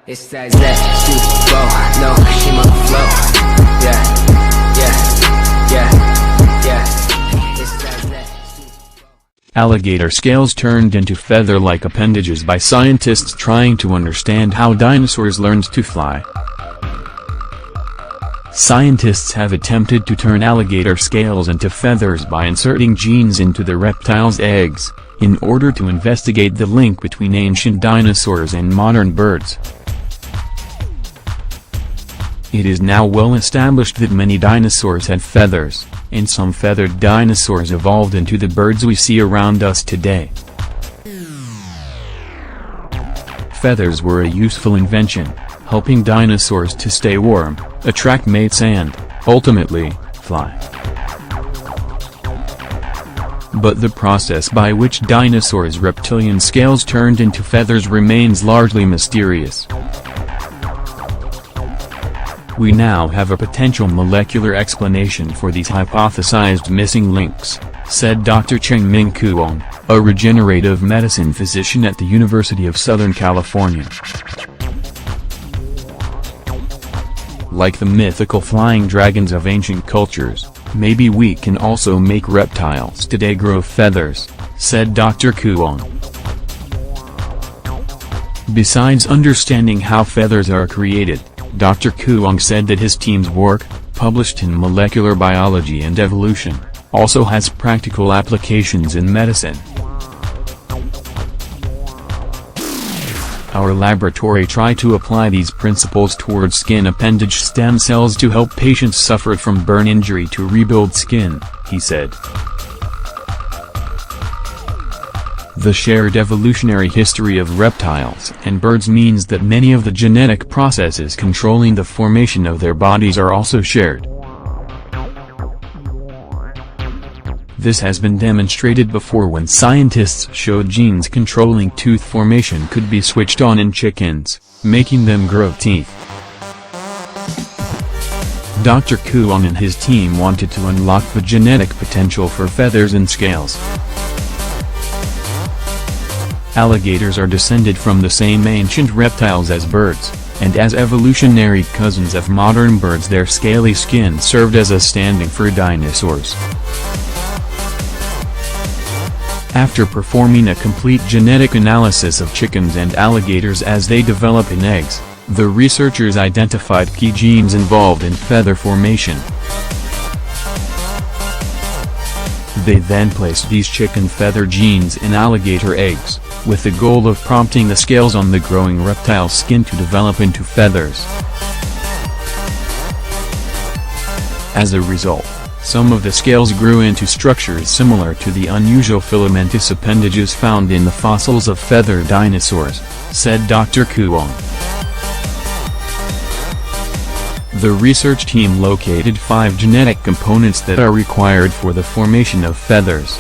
It's that flow, no, she on the flow. Yeah, it's that Alligator scales turned into feather-like appendages by scientists trying to understand how dinosaurs learned to fly. Scientists have attempted to turn alligator scales into feathers by inserting genes into the reptile's eggs, in order to investigate the link between ancient dinosaurs and modern birds. It is now well established that many dinosaurs had feathers, and some feathered dinosaurs evolved into the birds we see around us today. Feathers were a useful invention, helping dinosaurs to stay warm, attract mates and, ultimately, fly. But the process by which dinosaurs' reptilian scales turned into feathers remains largely mysterious. We now have a potential molecular explanation for these hypothesized missing links, said Dr. Nguyen, a regenerative medicine physician at the University of Southern California. Like the mythical flying dragons of ancient cultures, maybe we can also make reptiles today grow feathers, said Dr. Nguyen. Besides understanding how feathers are created, Dr. Nguyen said that his team's work, published in Molecular Biology and Evolution, also has practical applications in medicine. Our laboratory tried to apply these principles towards skin appendage stem cells to help patients suffered from burn injury to rebuild skin, he said. The shared evolutionary history of reptiles and birds means that many of the genetic processes controlling the formation of their bodies are also shared. This has been demonstrated before when scientists showed genes controlling tooth formation could be switched on in chickens, making them grow teeth. Dr. Nguyen and his team wanted to unlock the genetic potential for feathers and scales. Alligators are descended from the same ancient reptiles as birds, and as evolutionary cousins of modern birds their scaly skin served as a stand-in for dinosaurs. After performing a complete genetic analysis of chickens and alligators as they develop in eggs, the researchers identified key genes involved in feather formation. They then placed these chicken feather genes in alligator eggs, with the goal of prompting the scales on the growing reptile skin to develop into feathers. As a result, some of the scales grew into structures similar to the unusual filamentous appendages found in the fossils of feathered dinosaurs, said Dr. Nguyen. The research team located 5 genetic components that are required for the formation of feathers.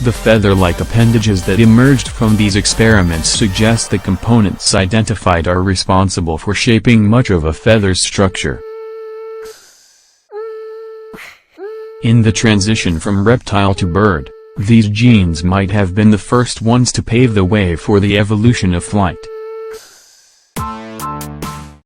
The feather-like appendages that emerged from these experiments suggest the components identified are responsible for shaping much of a feather's structure. In the transition from reptile to bird, these genes might have been the first ones to pave the way for the evolution of flight.